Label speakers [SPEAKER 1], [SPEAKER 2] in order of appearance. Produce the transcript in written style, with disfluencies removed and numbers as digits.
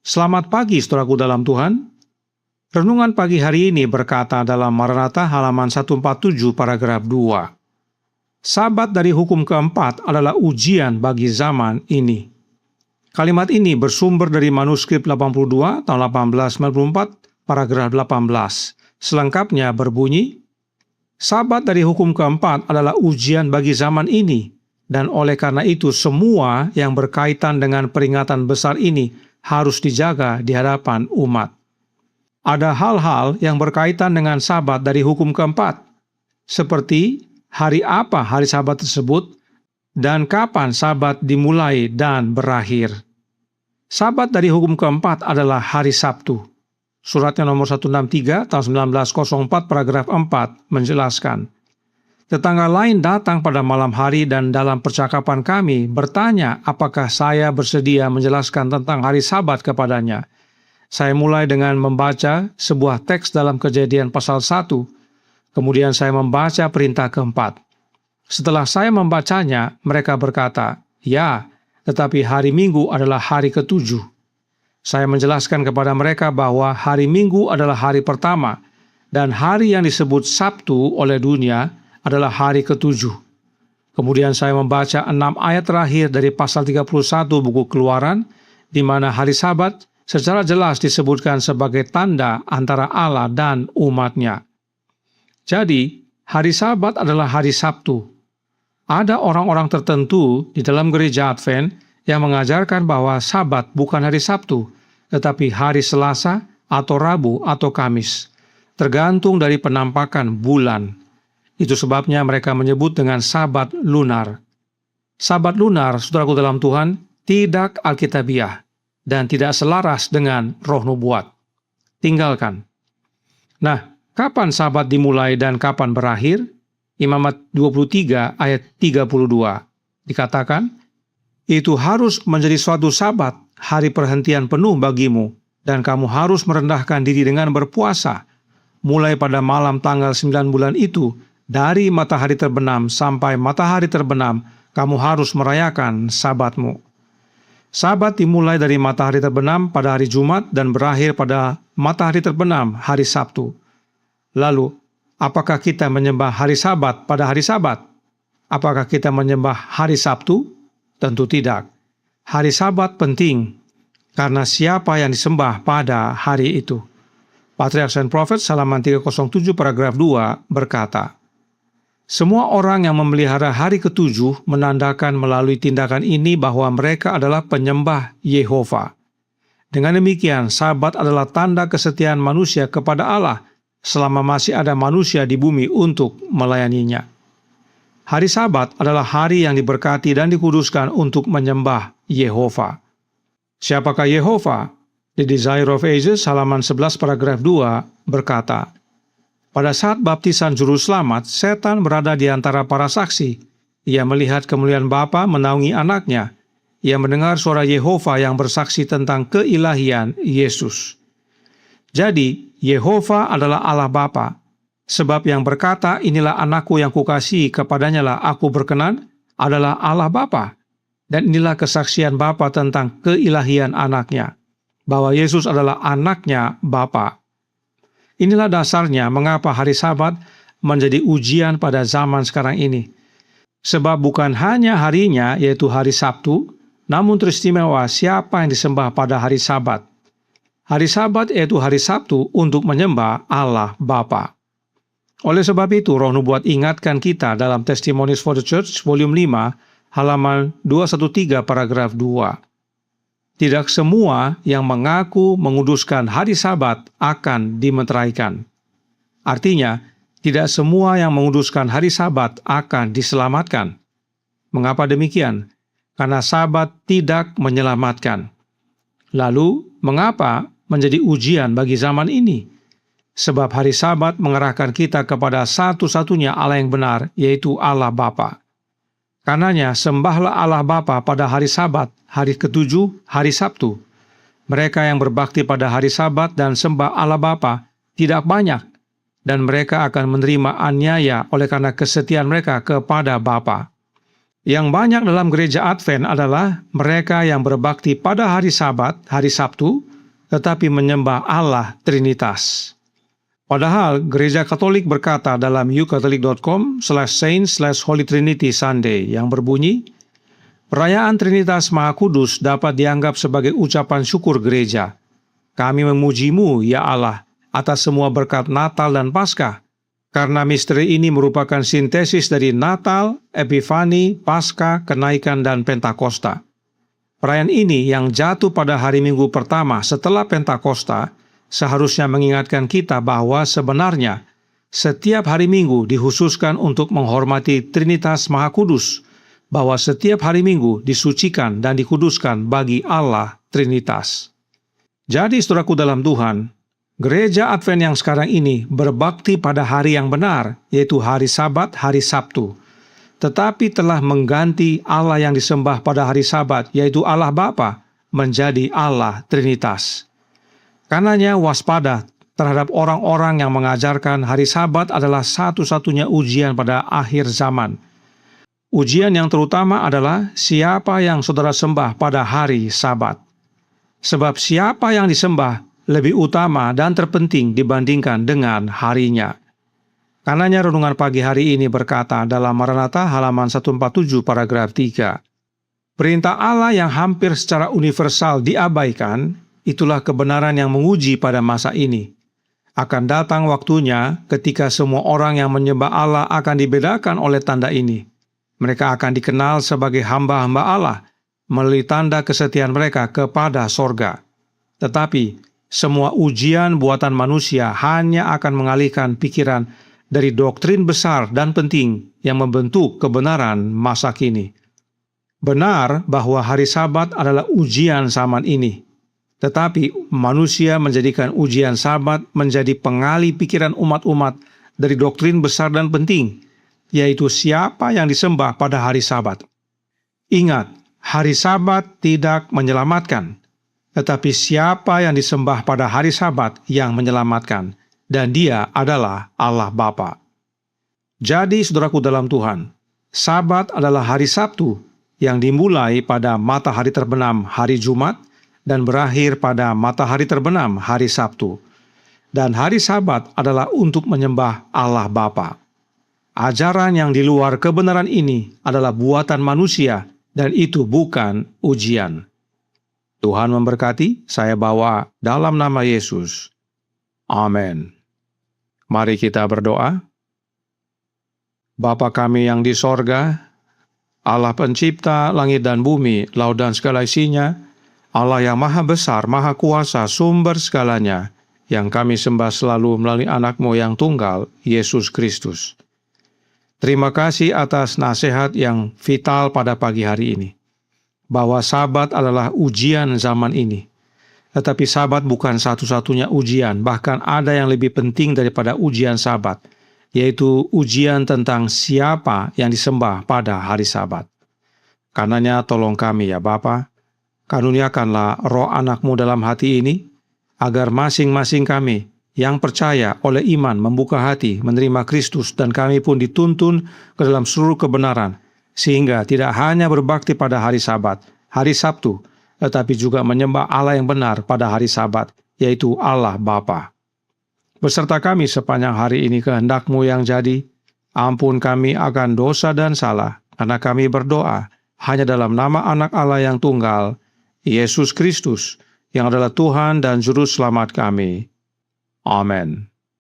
[SPEAKER 1] Selamat pagi saudaraku dalam Tuhan. Renungan pagi hari ini berkata dalam Maranatha halaman 147 paragraf 2. Sabat dari hukum keempat adalah ujian bagi zaman ini. Kalimat ini bersumber dari manuskrip 82 tahun 1894 paragraf 18. Selengkapnya berbunyi, Sabat dari hukum keempat adalah ujian bagi zaman ini, dan oleh karena itu semua yang berkaitan dengan peringatan besar ini harus dijaga di hadapan umat. Ada hal-hal yang berkaitan dengan Sabat dari hukum keempat, seperti hari apa hari Sabat tersebut dan kapan Sabat dimulai dan berakhir. Sabat dari hukum keempat adalah hari Sabtu. Suratnya nomor 163 tahun 1904 paragraf 4 menjelaskan, tetangga lain datang pada malam hari dan dalam percakapan kami bertanya apakah saya bersedia menjelaskan tentang hari Sabat kepadanya. Saya mulai dengan membaca sebuah teks dalam Kejadian pasal 1. Kemudian saya membaca perintah keempat. Setelah saya membacanya, mereka berkata, "Ya, tetapi hari Minggu adalah hari ketujuh." Saya menjelaskan kepada mereka bahwa hari Minggu adalah hari pertama, dan hari yang disebut Sabtu oleh dunia adalah hari ketujuh. Kemudian saya membaca 6 ayat terakhir dari pasal 31 buku Keluaran, di mana hari Sabat secara jelas disebutkan sebagai tanda antara Allah dan umatnya. Jadi, hari Sabat adalah hari Sabtu. Ada orang-orang tertentu di dalam gereja Advent yang mengajarkan bahwa Sabat bukan hari Sabtu, tetapi hari Selasa atau Rabu atau Kamis, tergantung dari penampakan bulan. Itu sebabnya mereka menyebut dengan Sabat lunar. Sabat lunar, saudaraku dalam Tuhan, tidak alkitabiah dan tidak selaras dengan roh nubuat. Tinggalkan. Nah, kapan Sabat dimulai dan kapan berakhir? Imamat 23 ayat 32 dikatakan, itu harus menjadi suatu Sabat, hari perhentian penuh bagimu, dan kamu harus merendahkan diri dengan berpuasa. Mulai pada malam tanggal 9 bulan itu, dari matahari terbenam sampai matahari terbenam, kamu harus merayakan Sabatmu. Sabat dimulai dari matahari terbenam pada hari Jumat dan berakhir pada matahari terbenam hari Sabtu. Lalu, apakah kita menyembah hari Sabat pada hari Sabat? Apakah kita menyembah hari Sabtu? Tentu tidak. Hari Sabat penting, karena siapa yang disembah pada hari itu. Patriarchs and Prophets halaman 307 paragraf 2 berkata, semua orang yang memelihara hari ketujuh menandakan melalui tindakan ini bahwa mereka adalah penyembah Yehova. Dengan demikian, Sabat adalah tanda kesetiaan manusia kepada Allah selama masih ada manusia di bumi untuk melayaninya. Hari Sabat adalah hari yang diberkati dan dikuduskan untuk menyembah Yehova. Siapakah Yehova? The Desire of Ages halaman 11 paragraf 2 berkata, pada saat baptisan Juru Selamat, setan berada di antara para saksi. Ia melihat kemuliaan Bapa menaungi anaknya. Ia mendengar suara Yehova yang bersaksi tentang keilahian Yesus. Jadi, Yehova adalah Allah Bapa. Sebab yang berkata, inilah anakku yang kukasihi, kepadanya lah aku berkenan, adalah Allah Bapa. Dan inilah kesaksian Bapa tentang keilahian anaknya, bahwa Yesus adalah anaknya Bapa. Inilah dasarnya mengapa hari Sabat menjadi ujian pada zaman sekarang ini. Sebab bukan hanya harinya, yaitu hari Sabtu, namun teristimewa siapa yang disembah pada hari Sabat. Hari Sabat yaitu hari Sabtu untuk menyembah Allah Bapa. Oleh sebab itu, Roh Nubuat ingatkan kita dalam Testimonies for the Church, volume 5, halaman 213 paragraf 2. Tidak semua yang mengaku menguduskan hari Sabat akan dimeteraikan. Artinya, tidak semua yang menguduskan hari Sabat akan diselamatkan. Mengapa demikian? Karena Sabat tidak menyelamatkan. Lalu, mengapa menjadi ujian bagi zaman ini? Sebab hari Sabat mengerahkan kita kepada satu-satunya Allah yang benar, yaitu Allah Bapa. Karenanya, sembahlah Allah Bapa pada hari Sabat, hari ketujuh, hari Sabtu. Mereka yang berbakti pada hari Sabat dan sembah Allah Bapa tidak banyak, dan mereka akan menerima aniaya oleh karena kesetiaan mereka kepada Bapa. Yang banyak dalam gereja Advent adalah mereka yang berbakti pada hari Sabat, hari Sabtu, tetapi menyembah Allah Trinitas. Padahal Gereja Katolik berkata dalam ukatolik.com/saint/Holy Trinity Sunday yang berbunyi, perayaan Trinitas Maha Kudus dapat dianggap sebagai ucapan syukur gereja. Kami memuji-Mu, ya Allah, atas semua berkat Natal dan Paskah, karena misteri ini merupakan sintesis dari Natal, Epifani, Paskah, Kenaikan, dan Pentakosta. Perayaan ini yang jatuh pada hari Minggu pertama setelah Pentakosta seharusnya mengingatkan kita bahwa sebenarnya setiap hari Minggu dikhususkan untuk menghormati Trinitas Maha Kudus, bahwa setiap hari Minggu disucikan dan dikuduskan bagi Allah Trinitas. Jadi saudaraku dalam Tuhan, Gereja Advent yang sekarang ini berbakti pada hari yang benar, yaitu hari Sabat, hari Sabtu, tetapi telah mengganti Allah yang disembah pada hari Sabat, yaitu Allah Bapa, menjadi Allah Trinitas. Karenanya waspada terhadap orang-orang yang mengajarkan hari Sabat adalah satu-satunya ujian pada akhir zaman. Ujian yang terutama adalah siapa yang saudara sembah pada hari Sabat. Sebab siapa yang disembah lebih utama dan terpenting dibandingkan dengan harinya. Karenanya renungan pagi hari ini berkata dalam Maranatha halaman 147 paragraf 3. Perintah Allah yang hampir secara universal diabaikan, itulah kebenaran yang menguji pada masa ini. Akan datang waktunya ketika semua orang yang menyembah Allah akan dibedakan oleh tanda ini. Mereka akan dikenal sebagai hamba-hamba Allah melalui tanda kesetiaan mereka kepada sorga. Tetapi semua ujian buatan manusia hanya akan mengalihkan pikiran dari doktrin besar dan penting yang membentuk kebenaran masa kini. Benar bahwa hari Sabat adalah ujian zaman ini. Tetapi manusia menjadikan ujian Sabat menjadi pengalih pikiran umat-umat dari doktrin besar dan penting, yaitu siapa yang disembah pada hari Sabat. Ingat, hari Sabat tidak menyelamatkan, tetapi siapa yang disembah pada hari Sabat yang menyelamatkan, dan Dia adalah Allah Bapa. Jadi, saudaraku dalam Tuhan, Sabat adalah hari Sabtu yang dimulai pada matahari terbenam hari Jumat dan berakhir pada matahari terbenam hari Sabtu. Dan hari Sabat adalah untuk menyembah Allah Bapa. Ajaran yang di luar kebenaran ini adalah buatan manusia dan itu bukan ujian. Tuhan memberkati, saya bawa dalam nama Yesus. Amin. Mari kita berdoa. Bapa kami yang di sorga, Allah pencipta langit dan bumi, laut dan segala isinya, Allah yang maha besar, maha kuasa, sumber segalanya, yang kami sembah selalu melalui anak-Mu yang tunggal, Yesus Kristus. Terima kasih atas nasihat yang vital pada pagi hari ini, bahwa Sabat adalah ujian zaman ini. Tetapi Sabat bukan satu-satunya ujian, bahkan ada yang lebih penting daripada ujian Sabat, yaitu ujian tentang siapa yang disembah pada hari Sabat. Karenanya tolong kami ya Bapa, karuniakanlah roh anak-Mu dalam hati ini, agar masing-masing kami yang percaya oleh iman membuka hati menerima Kristus dan kami pun dituntun ke dalam seluruh kebenaran, sehingga tidak hanya berbakti pada hari Sabat, hari Sabtu, tetapi juga menyembah Allah yang benar pada hari Sabat, yaitu Allah Bapa. Beserta kami sepanjang hari ini kehendak-Mu yang jadi, ampun kami akan dosa dan salah, karena kami berdoa hanya dalam nama anak Allah yang tunggal, Yesus Kristus, yang adalah Tuhan dan Juru Selamat kami. Amin.